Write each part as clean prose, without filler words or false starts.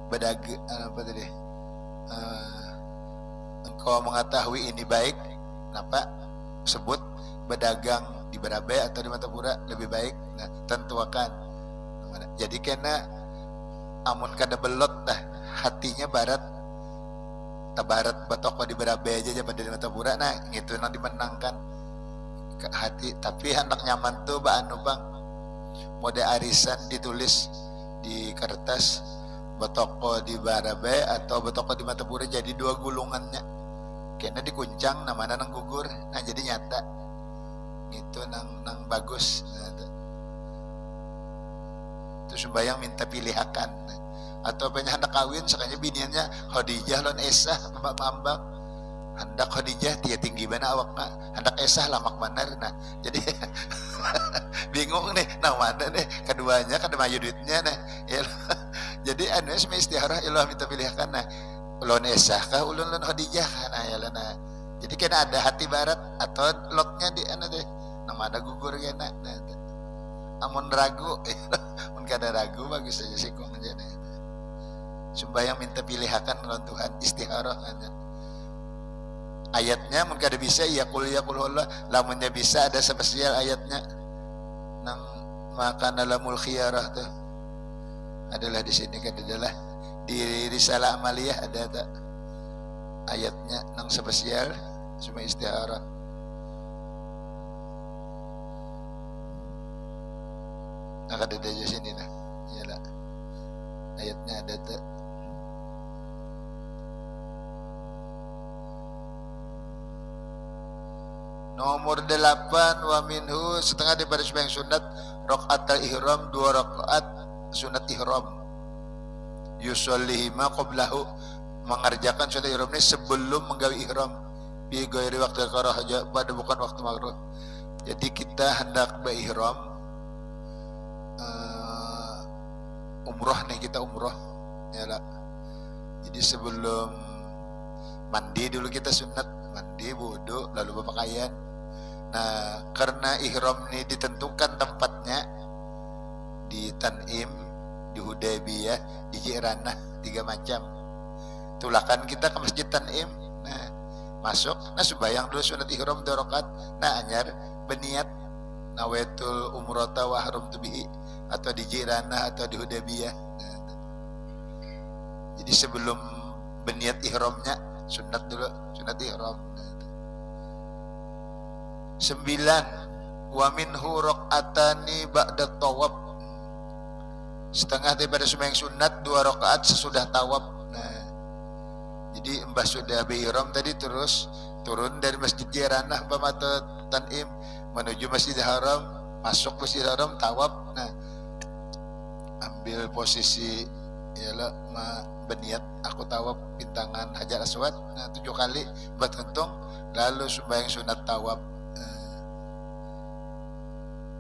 apa tadi? Engkau mengetahui ini baik, kenapa sebut berdagang di Barabai atau di Matapura lebih baik? Nah, tentuakan. Jadi kena amun kada belot dah hatinya barat, tabarat batoko di Barabai aja pada di Matapura. Nah, gitu nang dimenangkan ke hati. Tapi hendak nyaman tuh anu bang, mode arisan ditulis di kertas batoko di Barabai atau batoko di Matapura, jadi dua gulungannya kena dikuncang namanya nang gugur. Nah jadi nyata gitu nang bagus. Nah, itu sembayang minta pilihakan. Atau banyak hendak kawin sekanya biniannya Khadijah lon Esah mambang hendak Khadijah dia tinggi mana awakna, hendak Esah lamak benar. Nah jadi bingung nih, nah mana nih keduanya kada mayu duitnya nah ya. Jadi anu istiharah ilah minta pilihakan. Nah ulun Esah kah ulun Khadijah nah ya nah. Jadi kena ada hati barat atau lotnya di anu deh nang mana gugur kena. Nah amun ragu mun kada ragu bagus saja sih kong aja nah. Sembayang minta pilihakan lawan Tuhan, istiharah kan. Ayatnya mun kada bisa ya qul Allah, lamunnya bisa ada spesial ayatnya nang makana lamul khiyarah tuh. Adalah di sini kan adalah di risalah amaliyah ada tak ayatnya nang spesial cuma istiharah. Nah kada ada di sini nah. Iyalah. Ayatnya ada tak. Nomor 8 wa minhu setengah daripada sembahyang sunat raqatul ihram 2 rakaat sunat ihram yusallihima qablahu mengerjakan sunat ihram ini sebelum menggawi ihram bi ghairi waqti karah aja pada bukan waktu makruh. Jadi kita hendak berihram umroh nih, kita umroh ya lah. Jadi sebelum mandi dulu kita sunat, mandi wudu lalu berpakaian. Nah karena ihram ini ditentukan tempatnya di Tan'im, di Hudaybiyah, di Ji'ranah, 3 macam. Tulakan kita ke masjid Tan'im, nah masuk, nah sembahyang dulu sunat ihram 2 rakaat. Nah anyar berniat nawaitul umrata wa haramtu bihi atau di Ji'ranah atau di Hudaybiyah. Nah, jadi sebelum berniat ihramnya sunat dulu, sunat ihram. 9 wa minhu raqatani ba'da tawab setengah daripada sembahyang sunat 2 rakaat sesudah tawab. Nah jadi mbah sudah berihram tadi terus turun dari masjid Ji'ranah atau Tan'im menuju Masjidil Haram, masuk Masjidil Haram tawab. Nah ambil posisi ialah berniat aku tawab bintangan Hajar Aswad, nah 7 kali bertentung lalu sembahyang sunat tawab.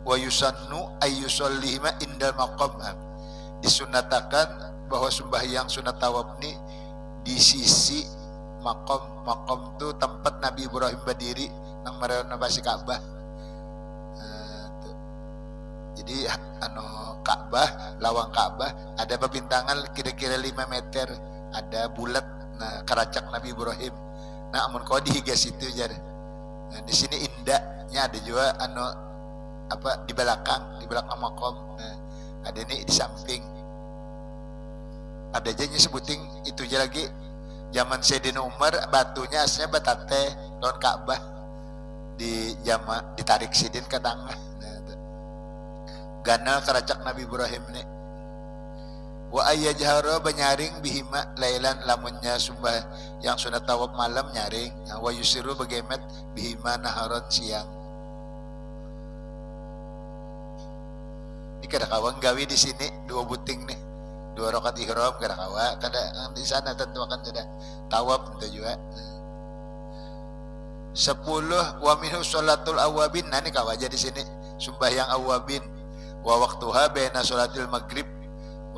Wa yusannu ayyusallihima indal maqam, disunatakan bahwa sembahyang sunat tawab ini di sisi maqam. Maqam itu tempat Nabi Ibrahim berdiri nang merenovasi Ka'bah. Jadi Ka'bah, lawang Ka'bah ada perbintangan kira-kira 5 meter, ada bulat, nah keracak Nabi Ibrahim. Nah amun kau dihigas itu jar. Nah di sini indahnya ada juga di belakang makom. Nah ada ini di samping. Ada aja sebuting itu aja lagi. Zaman Sayyidina Umar batunya aslinya batate lawan Ka'bah ditarik sidin ke tengah. Nah, ganal keracak Nabi Ibrahim ini. Wa ayyajhara banyaring bihima lailan lamunnya sumbah yang sunat tawab malam nyaring. Wa yusiru bagemet bihima naharon siang. Ini kada kawan gawi di sini 2 buting nih, 2 rakaat ihram kada kawa, kada di sana tentu akan sudah tawab itu juga. 10 wa minhu sholatul awabin. Nah ini kawa aja di sini sembahyang awabin. Wa waqtuha baina sholatil maghrib,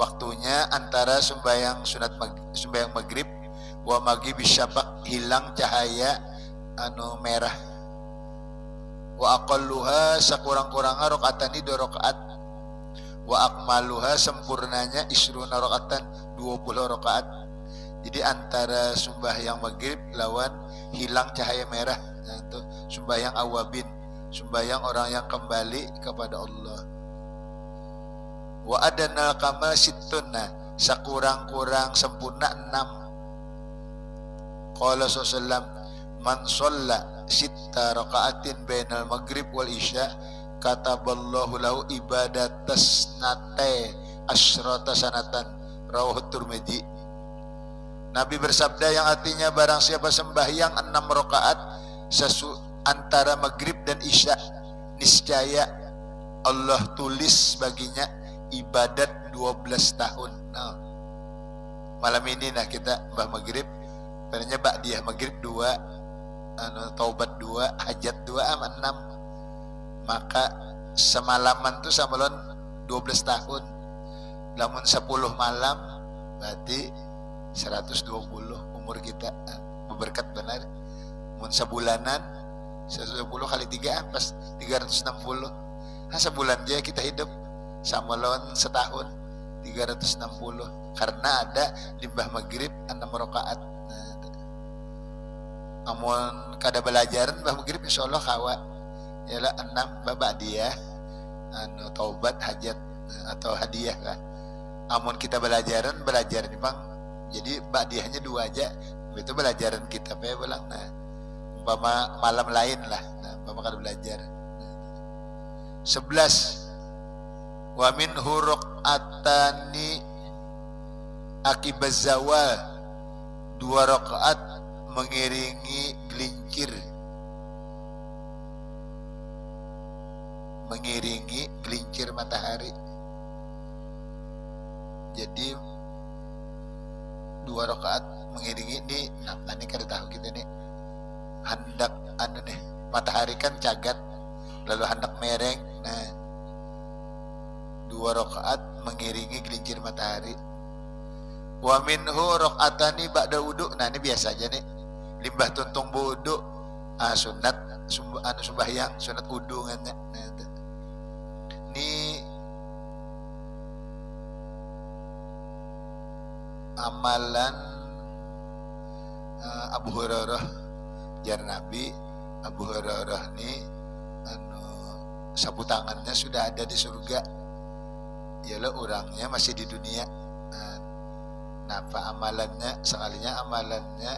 waktunya antara sembahyang sembahyang maghrib wa maghrib syafaq, hilang cahaya merah. Wa aqalluha sakurang-kurangnya rakaatani 2 rakaat. wa akmaluha sempurnanya isruna rakaatan 20 rakaat. Jadi antara sembahyang maghrib lawan hilang cahaya merah, nah, itu sembahyang awabin, sembahyang orang yang kembali kepada Allah. Wa adana kamal sittuna, sakurang-kurang sempurna 6. Qala sallallahu man shalla sitta rakaatin bainal maghrib wal isya kataballahu lahu ibadatas nate asyrata sanatan, rawahu Tirmidzi. Nabi bersabda yang artinya barang siapa sembahyang 6 rakaat antara maghrib dan isya, niscaya Allah tulis baginya ibadat 12 tahun. Nah, malam ini nah kita mbah maghrib, padanya ba'diyah maghrib 2, taubat 2, hajat 2, 6. Maka semalaman tuh samalon 12 tahun. Lamun 10 malam berarti 120 umur kita berberkat benar. Mun sebulanan 120 kali 3 pas 360. Nah, sebulan aja kita hidup samalon setahun 360 karena ada limbah maghrib 6 rakaat. Amun kada belajaran mbah maghrib insyaallah kawa ialah 6 babak dia taubat hajat atau hadiah kan. Amun kita belajar bang, jadi ba'diyahnya 2 aja, itu belajaran kita pe bilang. Nah, umpama malam lain lah, nah, umpama kada belajar. 11 wa min raq'atani akibaz zawal, 2 rakaat mengiringi gelincir, matahari. Jadi 2 rakaat mengiringi ini, nah ini kada tahu kita nih hendak nih matahari kan cagat lalu hendak mereng. Nah 2 rakaat mengiringi gelincir matahari. Wa minhu rakaatani ba'da wudu. Nah ini biasa aja nih limbah tuntung wudu, sunat sembahyang sunat wudu kan. Nah, ini amalan Abu Hurairah jar Nabi. Abu Hurairah ini sapu tangannya sudah ada di surga, ialah orangnya masih di dunia. Napa amalannya? Sekalinya amalannya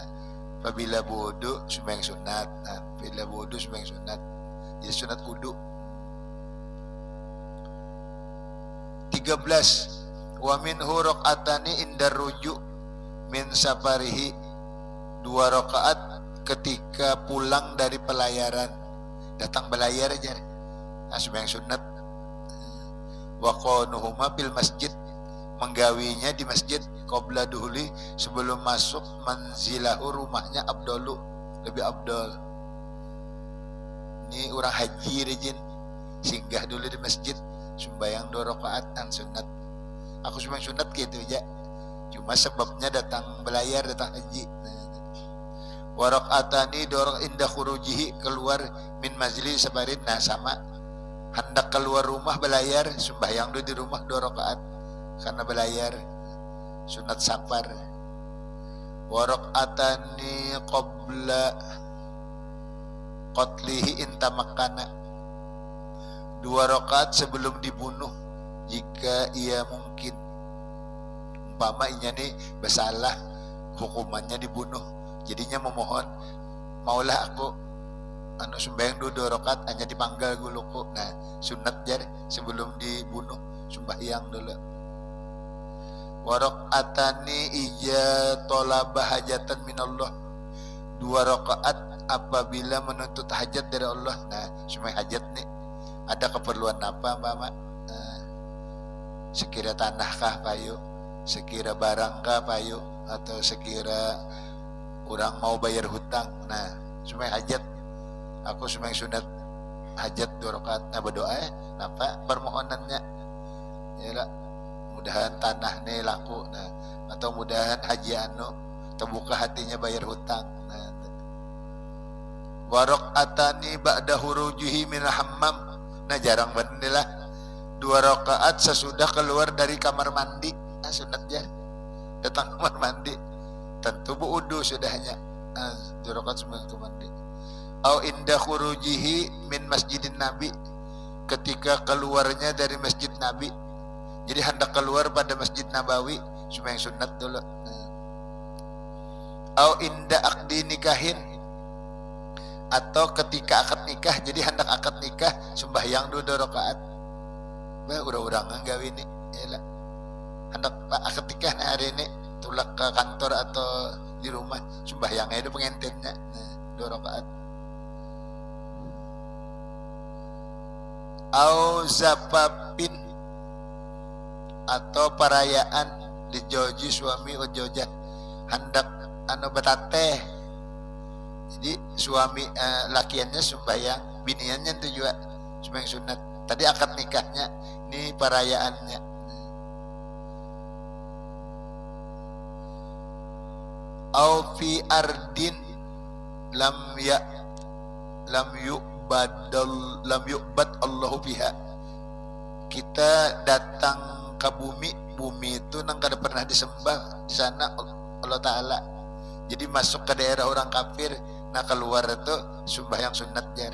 apabila wudu sembahyang sunat, bila wudu sembahyang sunat, jadi sunat wudu. 13 wa minhu raq'atani indar ruju' min safarihi, 2 rakaat ketika pulang dari pelayaran, datang belayar aja. Nah, sembahyang sunat. Wa qanuhuma fil masjid, menggawinya di masjid qabla duhuli, sebelum masuk manzilahu, rumahnya abdalu, lebih abdal. Ini orang haji rejin singgah dulu di masjid sembahyang 2 rakaat sunat. Aku sembahyang sunat gitu aja, cuma sebabnya datang belayar, datang haji. Wa raq'atani dorong indah khurujihi, keluar min majlis sabarin. Nah sama, hendak keluar rumah belayar, sembahyang dulu di rumah 2 rakaat karena belayar sunat safar. Wa raq'atani qabla qatlihi intamakana, 2 rakaat sebelum dibunuh jika ia mungkin. Umpama inya nih bersalah, hukumannya dibunuh, jadinya memohon, maulah aku sembahyang 2 rakaat hanya dipanggal guluku. Nah sunat jar sebelum dibunuh sembahyang dulu. Wa raq'atani ija tolabah hajatan minallah, 2 rakaat apabila menuntut hajat dari Allah. Nah semua hajat nih, ada keperluan apa Mama? Nah, sekira tanah kah payu, sekira barang kah payu, atau sekira kurang mau bayar hutang. Nah semua hajat, aku semua sunat hajat 2 rakaat. Nah berdoa apa permohonannya ya, mudahan tanah nih laku, nah atau mudahan haji terbuka hatinya bayar hutang. Nah wa raq'atani ba'da hurujihi min hammam. Nah jarang bener lah 2 rakaat sesudah keluar dari kamar mandi. Sunatnya datang kamar mandi, tentu wudu sudahnya. 2 rakaat sebelum kamar mandi. Au inda khurujihi min masjidin nabi, ketika keluarnya dari masjid Nabi. Jadi hendak keluar pada masjid Nabawi, sembahyang sunat dulu. Au inda akdi nikahin, atau ketika akad nikah, jadi hendak akad nikah sembahyang 2 rakaat. Urang-urangan gawe ini, yalah. Hendak akad nikah hari ini tulak ke kantor atau di rumah, sembahyangnya itu pengantinnya 2 rakaat. Au zapapin, atau perayaan di joji suami ujojah, hendak betate. Jadi suami lakiannya sembahyang, biniannya itu juga sembahyang sunat. Tadi akad nikahnya, ini perayaannya. Au fi ardin lam yu'bad Allahu fiha, kita datang ke bumi itu nang kada pernah disembah di sana Allah Ta'ala. Jadi masuk ke daerah orang kafir, nah keluar itu sembahyang sunatnya.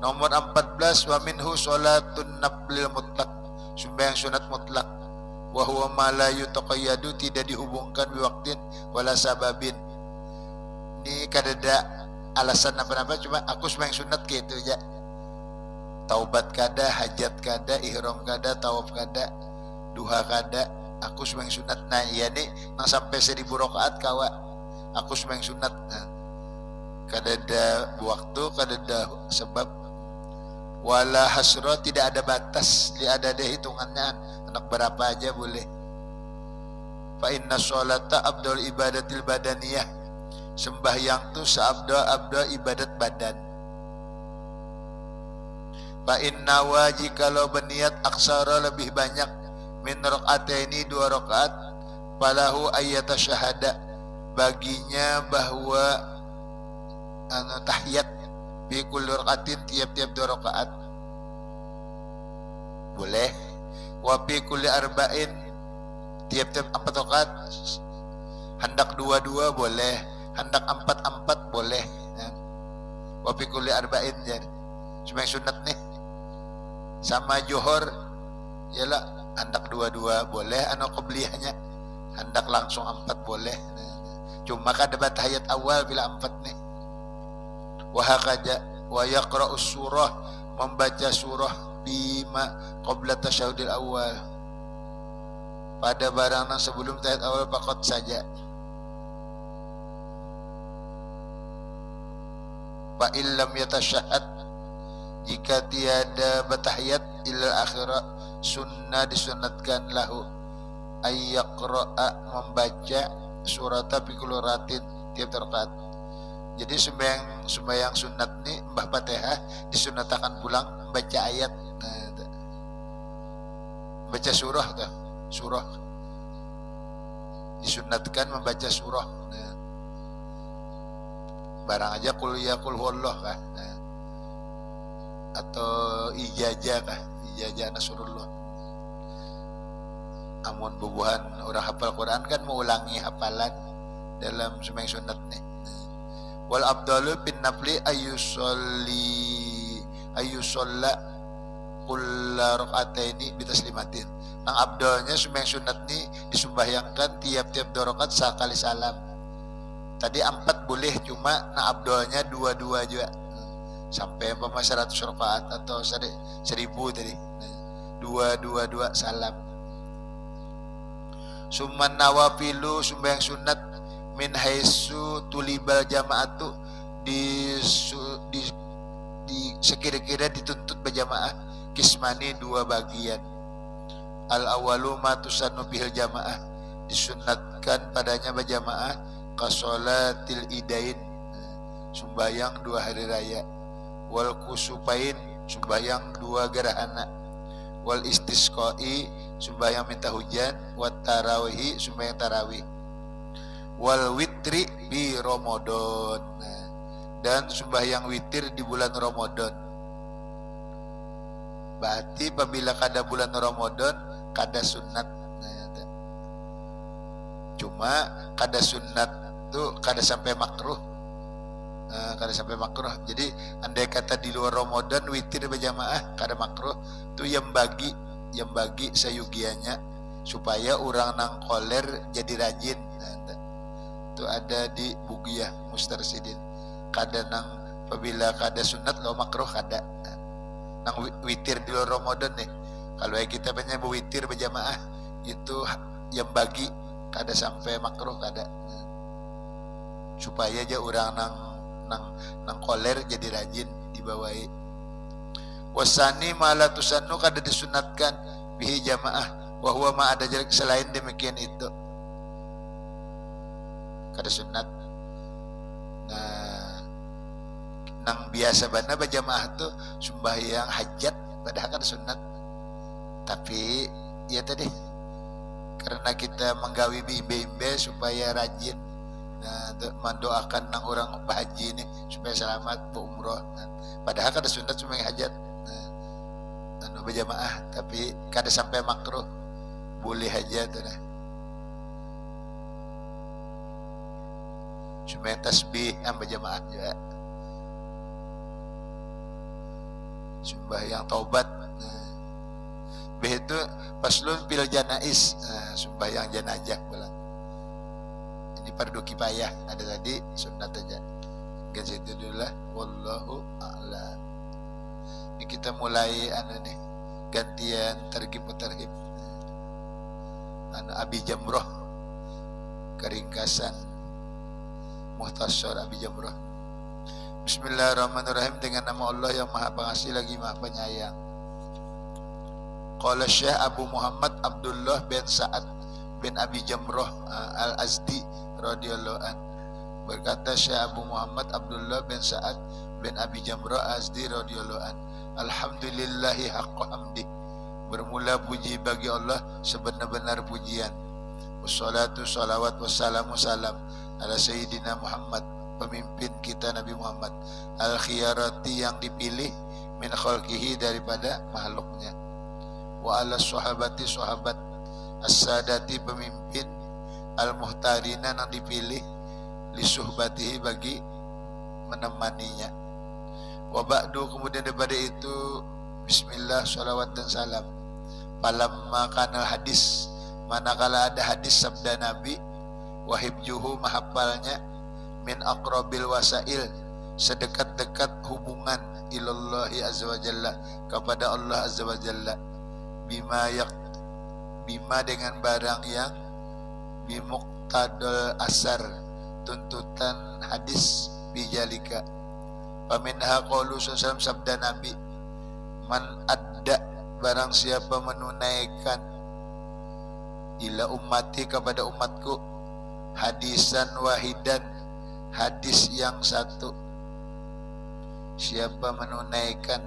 Nomor 14, wa minhu sholatun naflil mutlak, sembahyang sunat mutlak. Wa huwa ma la yutaqayyadu, tidak dihubungkan biwaktin wala sababin. Ini kadada alasan apa-apa, cuma aku sembahyang sunat gitu aja. Taubat kada, hajat kada, ihram kada, tawaf kada, duha kada, aku sembahyang sunat. Nah iya nih, nang sampai 1000 rakaat kawa aku sembahyang sunat. Nah, kadada waktu, kadada sebab. Wala hasra, tidak ada batas, tidak ada hitungannya, anak berapa aja boleh. Fa inna sholata abdul ibadatil badaniyah, sembahyang tu seabda ibadat badan. Fa inna wajib, kalau berniat aksara lebih banyak, min rakaataini 2 rakaat, falahu ayyata syahada, baginya bahwa tahiyat bi kulli rakaatin, tiap-tiap 2 rakaat boleh. Wa fi kulli arba'in, tiap-tiap 4 rakaat, hendak 2-2 boleh, hendak 4-4 boleh. Wa fi kulli arba'in, jadi sembahyang sunat nih. Sama johor ialah hendak 2-2 boleh, qobliyahnya hendak langsung 4 boleh. Cuma kada tahiyat awal bila 4 nih. Wa hakada wa yaqra'us surah, membaca surah bima qabla tasyahudil awal, pada barang sebelum tahiyat awal faqat saja. Fa illam yatasyahhad, jika tiada bertahiyat ila akhirah, sunnah disunatkan lahu ayyaqra'a, membaca surata bi kulli ratin, tiap rakaat. Jadi sembahyang sunat nih Mbah Fatihah disunatakan pulang baca ayat, baca surah tuh, surah disunatkan membaca surah. Barang aja kul ya kul huwallah kah, atau ijazah kah, ijazah nasrullah. Amun bubuhan orang hafal Quran kan mengulangi hafalan dalam sembahyang sunat nih. Wal abdalu bin nafli ayyusalla kulla rakaataini bitaslimatin. Nang abdalnya sembahyang sunat nih disumbahyangkan tiap-tiap 2 rakaat sekali salam. Tadi 4 boleh, cuma nang abdalnya 2-2 juga. Sampai 100 rakaat atau 1000 tadi. 2-2 salam. Summan nawafilu, sembahyang sunat min haitsu tulibal jama'atu, di sekira-kira dituntut berjamaah, kismani 2 bagian. Al awalu ma tusannu bihil jamaah, disunatkan padanya berjamaah, kasolatil idain, sembahyang 2 hari raya, wal kusupain, sembahyang 2 gerhana, wal istisqai, sembahyang minta hujan, wat tarawih, sembahyang tarawih, wal witri bi Ramadan, dan sembahyang witir di bulan Ramadan. Berarti apabila kada bulan Ramadan kada sunat. Cuma kada sunat tuh kada sampai makruh. Kada sampai makruh. Jadi andai kata di luar Ramadan witir berjamaah kada makruh. Tuh yang bagi sayugianya supaya orang nang koler jadi rajin. Itu ada di Bugiyah Mustarsidin. Kada nang apabila kada sunat lo makruh kada. Nang witir di luar Ramadan nih. Kalau kita punya witir berjamaah itu yang bagi kada sampai makruh kada. Supaya aja orang nang koler jadi rajin dibawahi. Wasani malatusannu kada disunatkan bihi jamaah wa huwa ma ada jarak selain demikian itu kada sunat. Nah, nang biasa bana berjamaah tuh sembahyang hajat padahal kada sunat. Tapi ya tadi karena kita menggawi bimbe-bimbe supaya rajin. Nah, mendoakan nang orang berhaji ini supaya selamat berumrah. Padahal kada sunat sembahyang hajat. Anu berjamaah tapi kada sampai makruh, boleh aja tuh nah. Cuma tasbih yang berjamaah juga, sembahyang taubat. Begitu paslun pil janais, sembahyang jenazah pula. Ini fardu kifayah, ada tadi sunat aja. Kan situ dulu lah, wallahu a'lam. Ini kita mulai nih gantian tergib Abi Jamroh, keringkasan Muhtasar Abi Jamroh. Bismillahirrahmanirrahim, dengan nama Allah yang Maha Pengasih lagi Maha Penyayang. Qala Syekh Abu Muhammad Abdullah bin Sa'ad bin Abi Jamroh Al-Azdi radhiyallahu an. Berkata Syekh Abu Muhammad Abdullah bin Sa'ad bin Abi Jamroh Al-Azdi radhiyallahu an. Alhamdulillahi haqqa hamdi. Bermula puji bagi Allah sebenar-benar pujian. Wassalatu salawat wassalamu salam ala Sayyidina Muhammad, pemimpin kita Nabi Muhammad, al-khiyarati yang dipilih min khalqihi daripada makhluknya, wa ala sahabati sahabat, as-sadati pemimpin, al-muhtarina yang dipilih li suhbatihi bagi menemaninya. Wa ba'du, kemudian daripada itu bismillah, salawat dan salam. Falamma kanal hadis, manakala ada hadis sabda Nabi, wahibjuhu mahapalnya, min aqrabil wasail, sedekat-dekat hubungan ilallahi azza wa jalla, kepada Allah azza wa jalla, bima dengan barang yang bimuqtadal asar, tuntutan hadis bijalika. Paminha qaulu sallallahu sabda Nabi, man adda, barang siapa menunaikan, ila ummati, kepada umatku, hadisan wahidan, hadis yang satu. Siapa menunaikan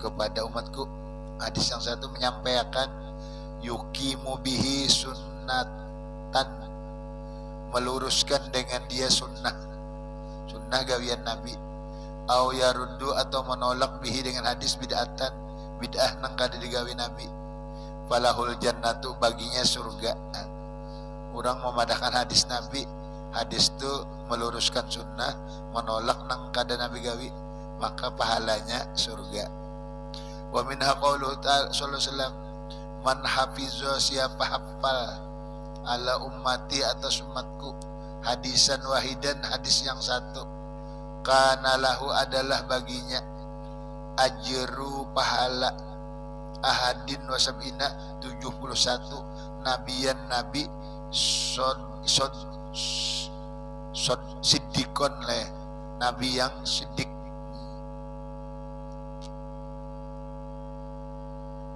kepada umatku hadis yang satu, menyampaikan, yuqimu bihi sunnatan, meluruskan dengan dia sunnah gawian Nabi, au yaruddu, atau menolak bihi dengan hadis bid'atan, bid'ah nang kada digawi Nabi, falahul jannatu, baginya surga. Orang memadahkan hadis Nabi, hadis itu meluruskan sunnah, menolak nang kada Nabi gawi, maka pahalanya surga. Wa minha qauluhu ta'ala sallallahu alaihi wasallam, man hafizha, siapa hafal, ala ummati, atas umatku, hadisan wahidan, hadis yang satu, kana lahu, adalah baginya, ajru, pahala, ahadin wasabina, 71 nabiyan nabi, siddiqon leh, nabi yang siddiq,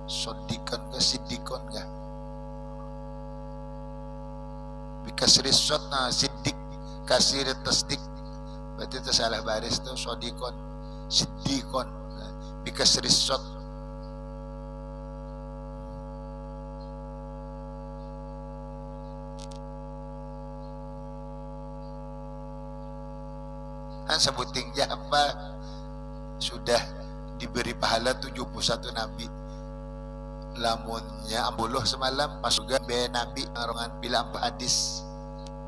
siddiqon ke siddiqon ke bikasri sod, nah siddiq kasir tasdik, berarti itu salah baris tuh, sodikon siddiqon bikasri sod. Sebuting apa sudah diberi pahala 71 nabi. Lamunnya ambuluh semalam masuk be nabi ngarongan bila ampuh hadis.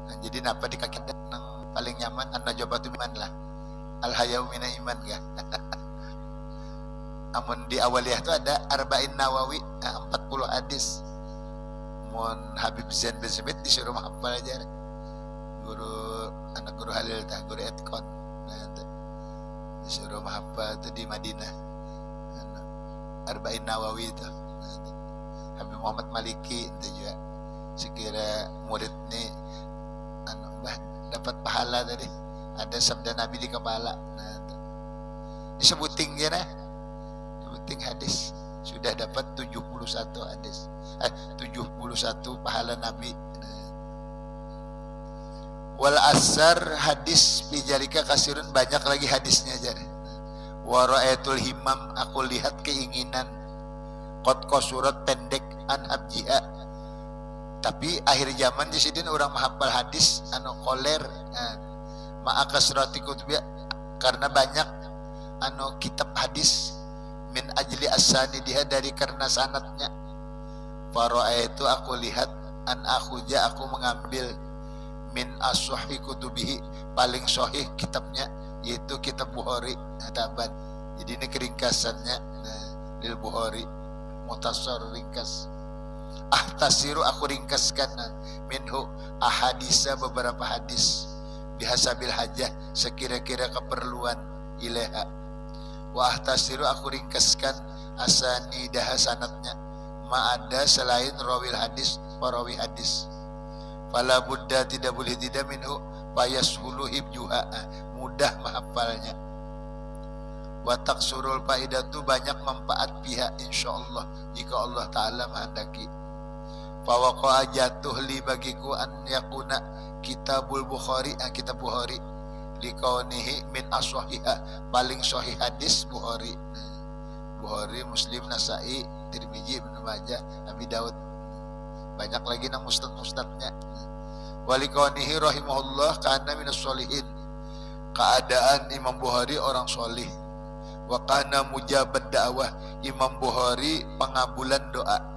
Nah, jadi napa di kaki nang paling nyaman an-najabatu iman lah. Al-hayau mina iman ga. Amun di awaliyah itu ada arba'in nawawi 40 hadis. Mun Habib Zain bin Smith disuruh menghafal aja. Guru anak guru Halil tah guru Etkon. Nah, disuruh menghafal itu di Madinah. Arba'in nawawi itu. Habib Muhammad Maliki itu juga sekira murid nih dapat pahala tadi, ada sabda Nabi di kepala. Nah, disebutin ya nah, sebutin hadis sudah dapat 71 hadis, 71 pahala Nabi. Nah. Wal asar hadis bijalika kasirun, banyak lagi hadisnya jadi. Wa ra'aitul himam, aku lihat keinginan. Qad qasurat, pendek an abjiha, tapi akhir zaman di sini orang menghafal hadis anu koler. Nah, ma'akasrati kutubia, karena banyak anu kitab hadis, min ajli asani dia, dari karena sanatnya. Faro'a itu aku lihat an akhuja, aku mengambil min as-sahih kutubihi, paling sahih kitabnya, yaitu kitab Bukhari. Taban. Jadi ini keringkasannya. Nah, lil Bukhari mutasar, ringkas. Tasiru, aku ringkaskan minhu ahadisa, beberapa hadis, bihasabil hajah, sekira-kira keperluan, ilaha. Wa tasiru, aku ringkaskan asanidah, sanatnya, ma'ada selain rawil hadis, perawi hadis. Fala buddha, tidak boleh tidak, minhu payashulu hibjuha, mudah menghafalnya. Wa taqsurul faidatu, banyak manfaat pihak insyaallah jika Allah Ta'ala menghendaki. Fawaqa jatuh li bagiku an yakuna kitabul Bukhari, kitab Bukhari, likaunihi min as-sahiha, paling sahih hadis Bukhari. Bukhari, Muslim, Nasai, Tirmizi, Ibnu Majah, Abi Daud, banyak lagi nang mustad-mustadnya. Walikaunihi rahimahullah kana minas sholihin, keadaan Imam Bukhari orang solih. Wa kana mujabat dakwah, Imam Bukhari pengabulan doa.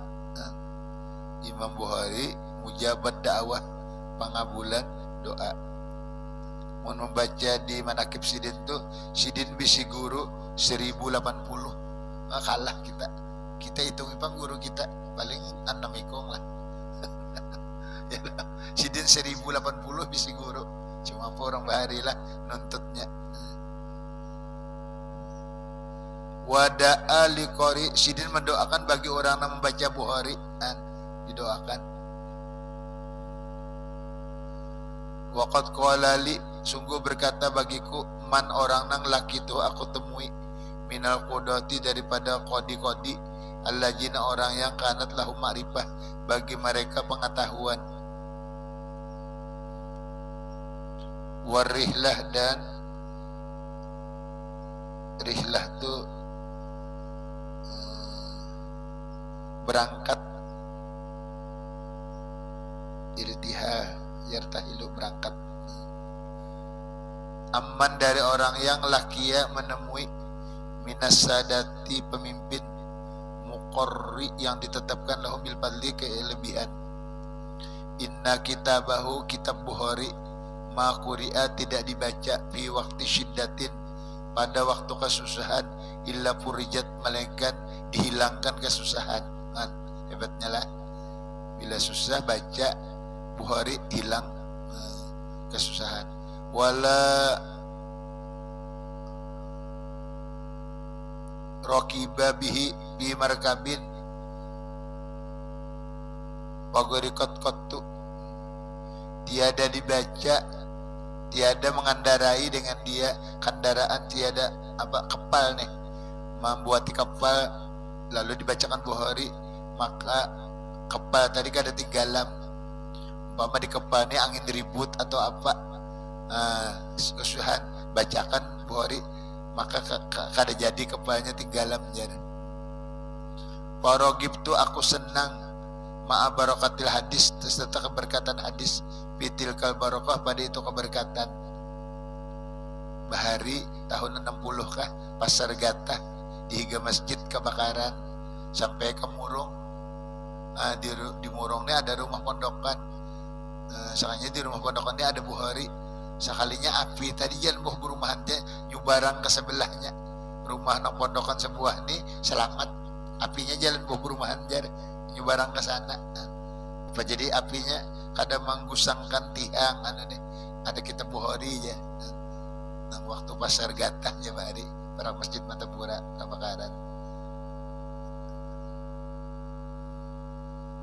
Imam Bukhari mujabat dakwah, pengabulan doa. Mau membaca di manakib Sidin tuh, Sidin bisi guru 1080. Kalah kita hitung ipang guru kita paling 6 ikong lah. Sidin 1080 bisi guru, cuma orang bahari lah nuntutnya. Wada'a liqari, Sidin mendoakan bagi orang yang membaca Bukhari, didoakan. Waqad qala li, sungguh berkata bagiku, man orang nang laki itu aku temui, minal qudati, daripada qadi-qadi, alladzina orang yang kanat lahum ma'rifah, bagi mereka pengetahuan. Warihlah, dan rihlah tu berangkat, irtiha yartahilu, berangkat. Aman, dari orang yang lakia menemui, minas sadati, pemimpin, muqarri, yang ditetapkan lahum bil fadli, kelebihan. Inna kitabahu, kitab Bukhari, ma quri'a, tidak dibaca, fi waktu syiddatin, pada waktu kesusahan, illa furijat, melainkan dihilangkan kesusahan. Hebatnya lah, bila susah baca Bukhari hilang kesusahan. Wala raqiba bihi bi markabin wagoriqat qattu, tiada dibaca, tiada mengendarai dengan dia kendaraan, tiada kapal nih, membuat kapal lalu dibacakan Bukhari, maka kapal tadi kan ada tinggalan. Umpama di kapal ini angin ribut atau apa, kesusahan, bacakan Bukhari, maka kada jadi kapalnya tinggalan jadi. Farogib tu, aku senang, ma'a barakatil hadis, serta keberkatan hadis, bitilkal barokah, pada itu keberkatan. Bahari tahun 60 kah, Pasar Gatah, di higa masjid kebakaran sampai ke Murung. Di Murung ini ada rumah pondokan. Soalnya di rumah pondokan ini ada buhari. Sekalinya api tadi jalan buah perumahan dia nyubarang ke sebelahnya. Rumah nak pondokan sebuah ini selamat. Apinya jalan buah perumahan jar nyubarang ke sana. Apa jadi apinya kadang menggusangkan tiang nih. Ada kita buhari ya. Nah, waktu pasar gatah ya bari para masjid Matapura kebakaran.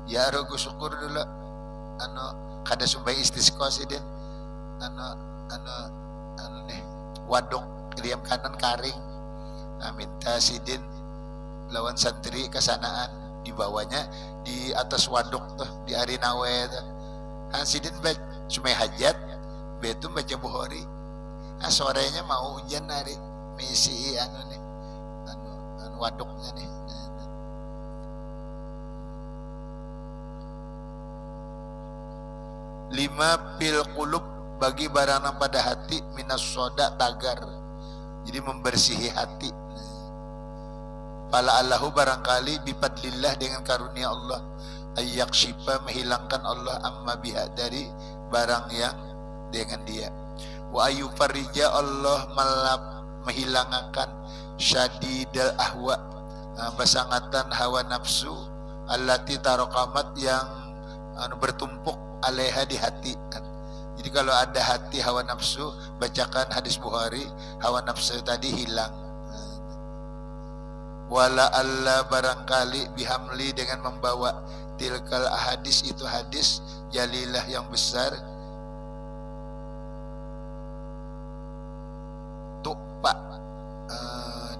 Ya rogo syukur dulu kada sumbai istisqa sih den nih waduk diam kanan karing. Nah, minta sidin lawan santri kesanaan di bawahnya di atas waduk tuh di Arinawe tuh. Sidin sumai hajat betul baca buhari. Sorenya mau hujan hari misi nih waduknya nih. Lima pil qulub bagi barang pada hati minas soda tagar, jadi membersihi hati. Pala Allahu barangkali bifadlillah dengan karunia Allah ayyak syifa menghilangkan Allah amma biha dari barang yang dengan dia. Wa ayu farija Allah menghilangkan syadidal ahwa basangatan hawa nafsu allati tarokamat yang bertumpuk alaiha di hati. Jadi kalau ada hati hawa nafsu, bacakan hadis Bukhari, hawa nafsu tadi hilang. Wala alla barangkali bihamli dengan membawa tilkal ahadis itu hadis jalilah yang besar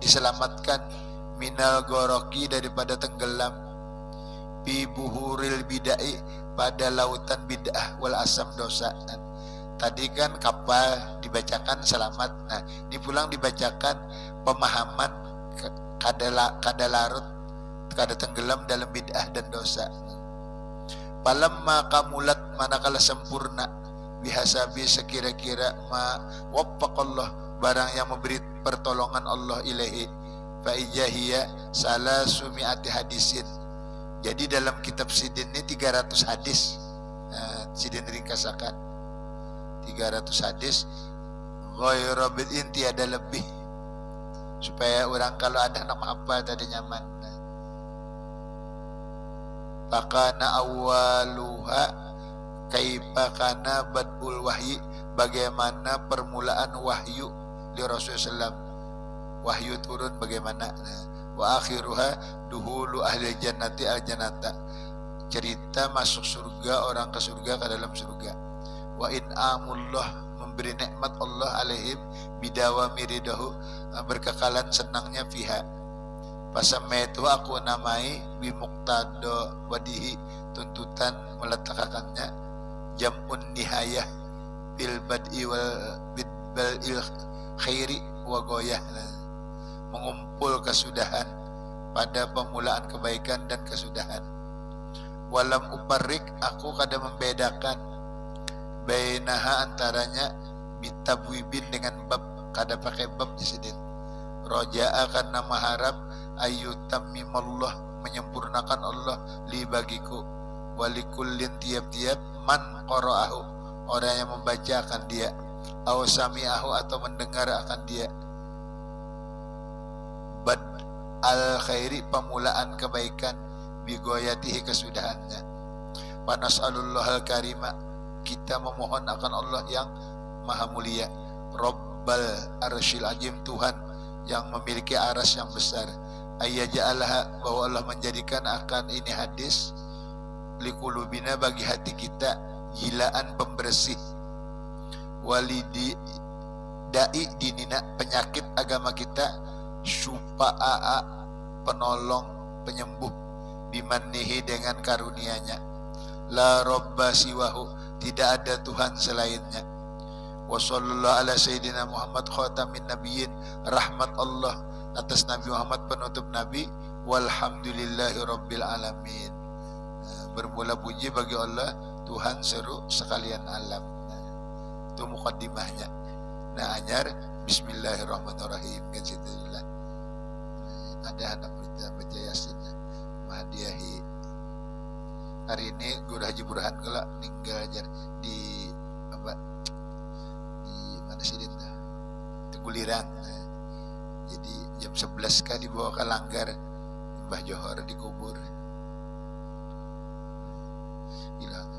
diselamatkan minal goroki daripada tenggelam bi buhuril bidai pada lautan bid'ah wal asam dosa. Tadi kan kapal dibacakan selamat, nah dipulang dibacakan pemahaman kada larut kada tenggelam dalam bid'ah dan dosa. Palamma kamulat manakala sempurna bihasabi sekira-kira ma waffaqallah barang yang memberi pertolongan Allah ilahi fa ijahiyya salasumi'ati hadisin. Jadi dalam kitab Sidin ini 300 hadis. Sidin ringkasakan 300 hadis ghairu bid'in tiada lebih, supaya orang kalau ada nama apa tadi nyaman. Fakana awaluha kaifa kana badul wahyi, bagaimana permulaan wahyu di Rasulullah SAW, wahyu turun bagaimana. Wa akhiruha duhulu ahli jannati al jannata, cerita masuk surga orang ke surga ke dalam surga. Wa in'amullah memberi nikmat Allah alaihim bidawa miridahu berkekalan senangnya fiha. Pasamaitu aku namai bimuqtada wadihi tuntutan meletakkannya jamun nihayah bil bad'i wal bid'il khairi wa goyah, mengumpul kesudahan pada pemulaan kebaikan dan kesudahan. Walam uparrik aku kada membedakan bainaha antaranya bitabwibin dengan bab, kada pakai bab di sini. Roja'a karena mengharap ayyutammimallah menyempurnakan Allah li bagiku walikullin tiap-tiap man qara'ahu orang yang membaca akan dia aw sami'ahu atau mendengar akan dia bad al khairi pemulaan kebaikan bigoyatihi kesudahannya. Wa nas'alullah al karima kita memohon akan Allah yang maha mulia, Rabbal arsyil azim Tuhan yang memiliki aras yang besar, ayyaja'alaha bahwa Allah menjadikan akan ini hadis liqulubina bagi hati kita jilaan pembersih, walidi dai dinina penyakit agama kita, syufa'a penolong penyembuh, bimannihi dengan karunia-Nya, la robba siwahu tidak ada Tuhan selainnya. Wa sallallahu ala sayyidina Muhammad khatamin nabiyyin, rahmat Allah atas Nabi Muhammad penutup Nabi, walhamdulillahi rabbil alamin. Bermula puji bagi Allah Tuhan seru sekalian alam. Itu mukaddimahnya. Nah anyar bismillahirrahmanirrahim kan situlah. ada anak baca Yasinnya Mahdiyahi. Hari ini Guru Haji Burhan kelak meninggal aja di apa di mana sih dia Teguliran. Jadi jam 11 kah dibawa ke Langgar, Mbah Johor dikubur. Hilang.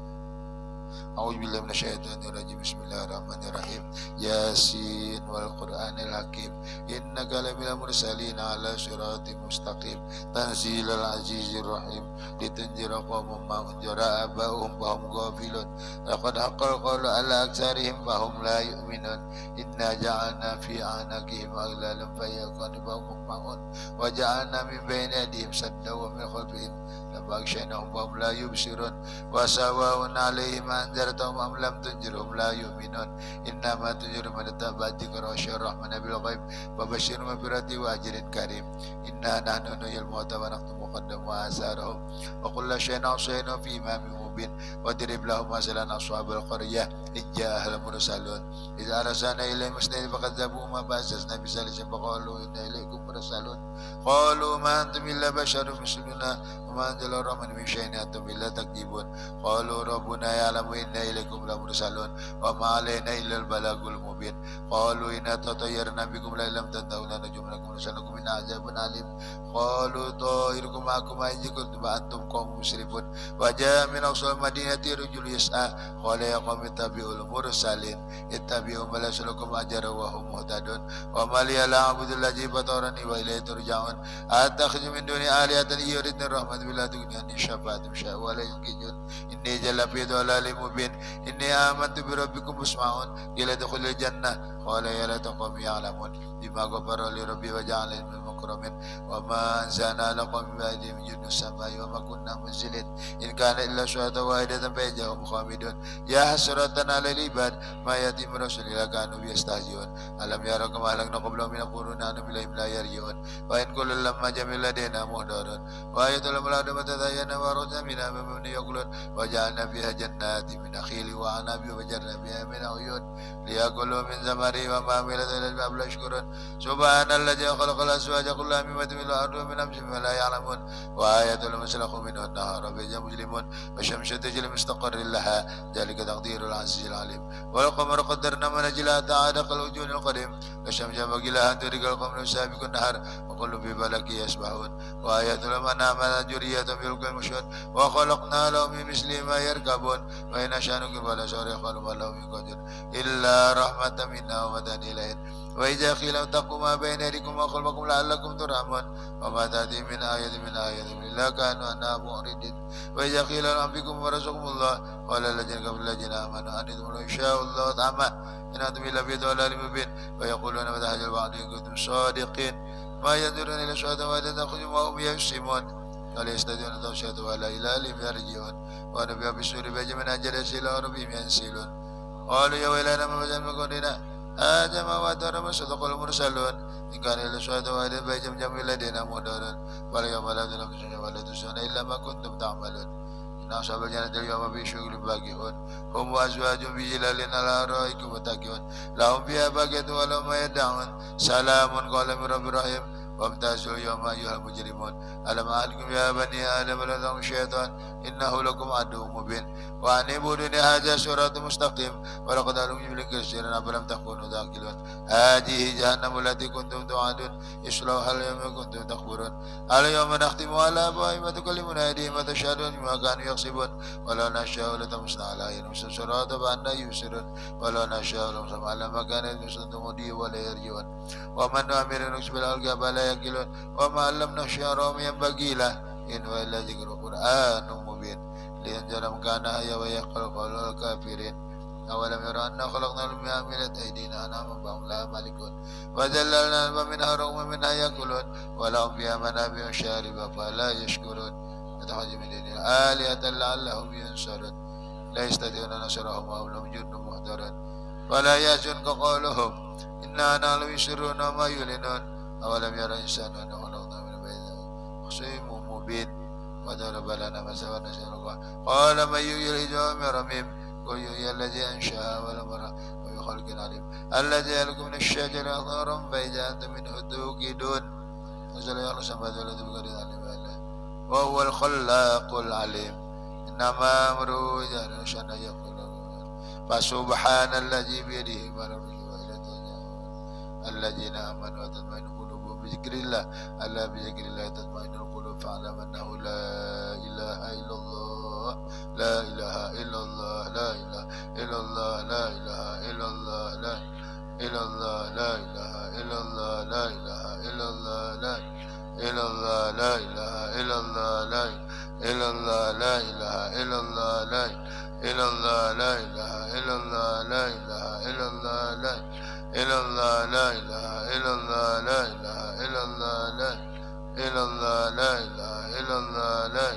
A'udzubillahi minasyaitonir rajim. Bismillahirrahmanirrahim. Yasin wal Qur'anil hakim. Innaka laminal mursalin ala siratim mustaqim. Tanzilal azizir rahim. Litunzira qauman ma unzira abahum fahum ghafilun. Laqad haqqal qawlu ala aktsarihim fahum la yu'minun. Inna ja'alna fi a'naqihim aghlalan fayaqanibahum ma'un. Wa ja'alna min bayni aydihim sadda wa min khalfihim فأغشيناهم فهم لا يبصرون وسواء عليهم أنذرتهم أم لم تنذرهم لا يؤمنون إنما تنذر من اتبع الذكر وخشى الرحمن بالغيب فبشرهم بمغفرة وأجر كريم إنا نحن نحيي الموتى ونكتب قدمهم وآثارهم وكل شيء أحصيناه في إمام مبين واضرب لهم مثلا أصحاب القرية إذ جاءها المرسلون إذ أرسلنا إليهم اثنين فكذبوهما فعززنا بثالث فقالوا إنا إليكم مرسلون قالوا ما أنتم إلا بشر مثلنا وما أنزل الرحمن من شيء أنتم إلا تكذبون قالوا ربنا يعلم إنا إليكم لمرسلون وما علينا إلا البلاغ المبين قالوا إنا تطيرنا بكم لئن لم تنتهوا لنرجمنكم ونسألكم من عذاب أليم قالوا طائركم معكم إن كنتم أنتم قوم مسرفون وجاء من أقصى المدينة رجل يسعى قال يا قوم اتبعوا المرسلين اتبعوا ما ليس لكم أجر وهم مهتدون وما لي لا أعبد الذي فطرني وإليه ترجعون أتخذ من دون آلهة يردن الرحمن بلا تغني عني شفاعتهم شيئا ولا ينقذون إني جل في ضلال مبين إني آمنت بربكم فاسمعون قيل ادخلوا الجنة قال يا ليت قومي يعلمون بما غفر لي ربي وجعلني من المكرمين وما أنزلنا لكم من بعده من جند السماء وما كنا منزلين إن كان إلا شهادة واحدة فإذا هم خامدون يا حسرة على العباد ما يأتي من رسول إلا كانوا يستهزئون ألم يروا كما أهلكنا قبلهم من القرون أنهم إليهم لا يرجعون وإن كل لما جميل لدينا مهدرون وآية لهم الأرض تزينا ورثنا منها ممن يقولون وجعلنا فيها جنات من نخيل وعنب وجعلنا فيها من عيون ليأكلوا من ثمره وما عملت إلا الباب لا يشكرون سبحان الذي خلق الأزواج كلها مما تميل الأرض ومن أنفسهم لا يعلمون وآية لهم سلخوا منه النهار وبيجا مجرمون والشمس تجري مستقر لها ذلك تقدير العزيز العليم والقمر قدرنا منازل حتى عاد كالعرجون القديم والشمس ينبغي لها أن تدرك القمر سابق النهار وكل في فلك يسبحون وآية لهم أن آمنت ذرية بفلك المشهود وخلقنا لهم من مثله ما يركبون وإن نشأ نكب ولا شعر يخلق لهم من قدر إلا رحمة منا ومتاعا إلينا وإذا قيل اتقوا ما بين يديكم وخلفكم لعلكم ترحمون وما تأتي من آية إلا كانوا عنها معرضين وإذا قيل لهم أنفقوا ورزقكم الله قال الذين كفروا الذين آمنوا أنتم لو شاء الله طعما إن أنتم إلا في ضلال مبين ويقولون متى هذا الوعد إن كنتم صادقين ما ينظرون إلى شهداء ولا تأخذهم وهم يقسمون ولا يستطيعون توشية ولا إلى أهلهم يرجعون ونبيع بالسور بيج من أجل يسيل ربهم ينسلون قالوا يا ويلنا ما وجدنا من قولنا هذا ما وعد ربنا صدق المرسلون إن كان إلا شهداء ولا بيج من جميع لدينا مدرون فاليوم لا تنافسون ولا تسون إلا ما كنتم تعملون إن أصحاب الجنة اليوم في شغل باقيون هم وأزواجهم في ظلال على الأرائك متكئون لهم فيها باقية ولهم ما يدعون سلام قال من رب رحيم وامتازوا اليوم أيها المجرمون ألم أعلكم يا بني آدم لا تعبدوا الشيطان إنه لكم عدو مبين وأن اعبدوني هذا صراط مستقيم ولقد علمتم من كثيرا فلم تكونوا تعقلون هذه جهنم التي كنتم توعدون اصلوها اليوم كنتم تكفرون اليوم نختم على أفواههم وتكلمنا أيديهم وتشهد بما كانوا يكسبون ولو نشاء لطمسنا على أعينهم صراط فأنى يبصرون ولو نشاء لمسهم على مكان يصدقون ولا يرجعون ومن نؤمر نكسب الألقاب لا يأكلون وما علمنا الشعر ينبغي له إن هو إلا ذكر قرآن مبين لينذر من كان حيا ويحق قول الكافرين أولم يروا أنا خلقنا لهم من عملت أيدينا أنعاما فهم لها مالكون وذللنا ومنها رغم منها يأكلون ولهم فيها منابع شاربة فلا يشكرون وتخرج من دون آلهة لعلهم ينصرون لا يستطيعون نصرهم وهم لهم جند محضرون ولا يحزنك قولهم إنا نعلم يسرون وما يعلنون أولم يرى الإنسان أنه خلقنا من بين خصيم مبين وضرب لنا مثلا نسأل قال من يحيي العظام رميم قل يحيي الذي أنشأها ولم يرى وبخلق عليم الذي يخلق من الشجر نارا فإذا أنتم منه توقدون نزل يخلص ما ولد بقدر علم الله وهو الخلاق العليم إنما أمره إذا أراد شيئا أن يقول له فسبحان الذي بيده ملكوت وإليه ترجعون الذين آمنوا وتطمئن قلوبهم بذكر الله ألا بذكر الله تطمئن القلوب فاعلم أنه لا إله إلا الله لا إله إلا الله لا إله إلا الله لا إله إلا الله لا إلا الله لا إله إلا الله لا إله إلا الله لا إلا الله لا إله إلا الله لا إلا الله لا إله إلا الله لا إلا الله لا إله إلا الله لا إله إلا الله لا إلا الله لا إله إلا الله لا إله إلا الله لا إلا الله لا إله إلا الله لا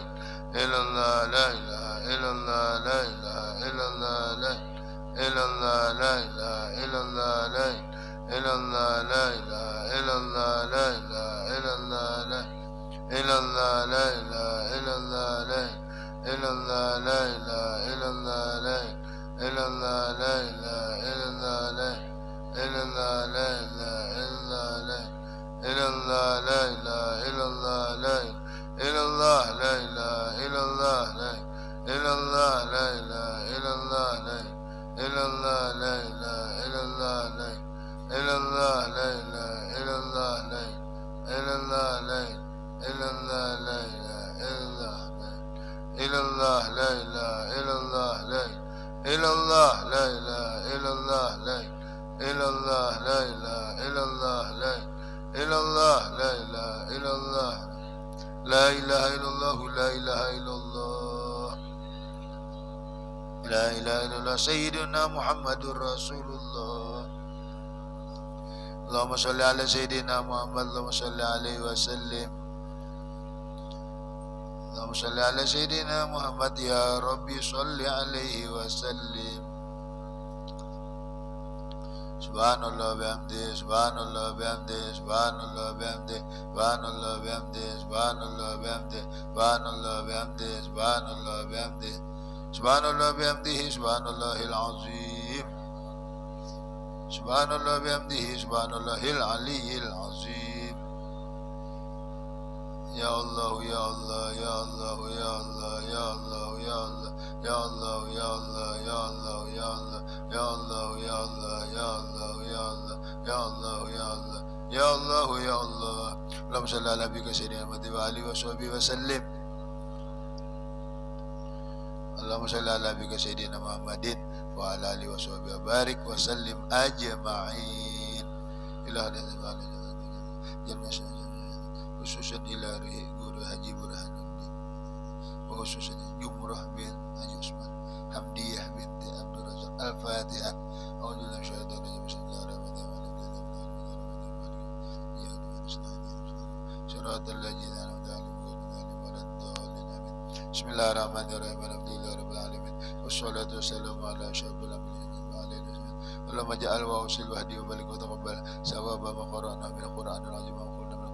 إلا الله لا إله إلا الله لا إله إلا الله لا إلا الله لا إله إلا الله لا إلا الله لا إله إلا الله لا إله إلا الله لا إلا الله لا إله إلا الله لا إلا الله لا إله إلا الله لا إلا الله لا إله إلا الله لا إلا الله لا إله إلا الله لا إلا الله لا إله إلا الله لا إلا الله لا إله إلا الله لا إلا الله لا إله إلا الله لا إلا الله لا إله إلا الله لا إلا الله لا إله إلا الله لا إلا الله لا إلا الله لا إله إلا الله لا إله إلا الله لا إلا الله لا إله إلا الله لا إلا الله لا إله إلا الله لا إلا الله لا إله إلا الله لا إله إلا الله لا إله إلا الله لا إله إلا الله سيدنا محمد رسول الله اللهم صل على سيدنا محمد اللهم صل عليه وسلم اللهم صل على سيدنا محمد يا ربي صل عليه وسلم سبحان الله بحمده سبحان الله بحمده سبحان الله بحمده سبحان الله بحمده سبحان الله بحمده سبحان الله بحمده سبحان الله بحمده سبحان الله بحمده سبحان الله العظيم سبحان الله بحمده سبحان الله العلي العظيم يا الله يا الله يا الله يا الله يا الله يا الله يا الله يا الله يا الله يا الله يا الله يا الله يا الله يا الله يا الله يا الله يا الله يا الله اللهم صل على نبيك سيدنا محمد وعلى اله وصحبه وسلم اللهم صل على نبيك سيدنا محمد وعلى اله وصحبه وبارك وسلم اجمعين الى khususan ila Guru Haji Burhanuddin wa khususan Jumrah bin Haji Usman Hamdiyah binti Abdul Razak Al-Fatihah a'udzu billahi minasyaitonir rajim bismillahirrahmanirrahim siratal ladzina an'amta 'alaihim ghairil maghdubi 'alaihim bismillahirrahmanirrahim alhamdulillahi rabbil alamin wassalatu wassalamu ala asyrafil anbiya'i wa ala alihi Allahumma ja'al wa usil wahdi wa baligh wa taqabbal sawaba ma qara'na min al-Qur'anil 'azim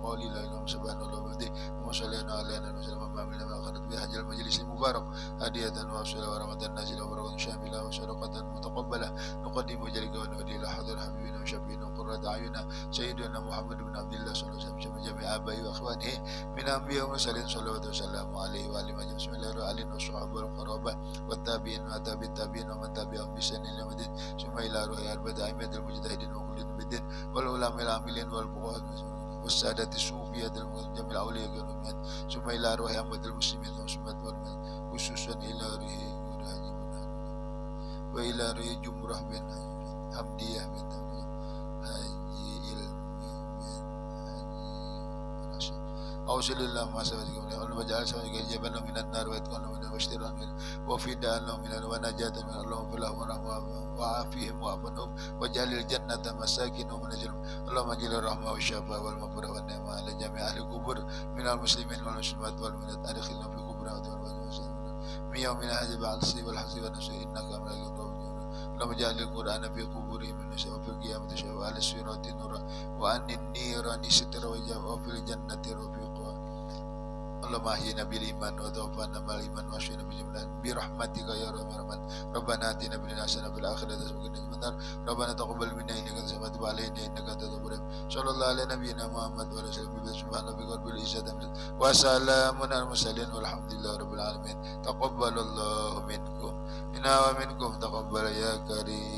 قولي لا إله سبحان الله وبحمده وصلينا على النبي صلى الله عليه وسلم ما خلت به حج المجلس المبارك هدية وصلة ورحمة نازلة وبركة شاملة وصدقة متقبلة نقدم وجهك ونهدي إلى حضر حبيبنا وشفينا وقرة أعيننا سيدنا محمد بن عبد الله صلى الله عليه وسلم جميع آبائه وأخوانه من أنبياء ومرسلين صلى الله وسلم عليه وآله وسلم بسم الله الرحمن الرحيم والصحابة والقرابة والتابعين وتابع التابعين ومن تبعهم بإحسان إلى يوم الدين ثم إلى روح البدع أئمة المجتهدين وكل بالدين والعلماء العاملين والفقهاء والسادة الصوفية جميع الأولياء والأولياء ثم إلى أرواح أموات المسلمين والمسلمات والمؤمنين خصوصا إلى روح هادي بن وإلى روح جمرة بن حمدية بن حاجي علمي بن حاجي رشيد أوصل الله ما سبحانه وتعالى وجعل سبحانه جبلنا من النار واتقنا من واشترا من وفدانا من ونجاة من اللهم في اللهم وعافيهم وعافنهم واجعل الجنة مساكنهم ونجلهم اللهم اجعل الرحمة والشفاء والمغفرة والنعمة على جميع أهل القبور من المسلمين والمسلمات والمؤمنات أدخلنا في قبورهم من يومنا هذا بعد الصيب والحصيب والنصر إنك أمرك اللهم اجعل القرآن في قبورهم من نشأ وفي القيامة شفاء وعلى الصراط نورا وأن النيران ستر وفي الجنة رفيقا اللهم احينا بالايمان وتوفنا مع الايمان واشفنا بالجملة برحمتك يا رب الرحمن. ربنا اتنا في الدنيا حسنه وفي الاخره حسنه وقنا عذاب النار. ربنا تقبل منا انك انت السميع العليم علينا انك انت التواب الرحيم. صلى الله على نبينا محمد وعلى اله وصحبه سبحان ربك رب العزه وسلام على المرسلين والحمد لله رب العالمين. تقبل الله منكم منا ومنكم تقبل يا كريم.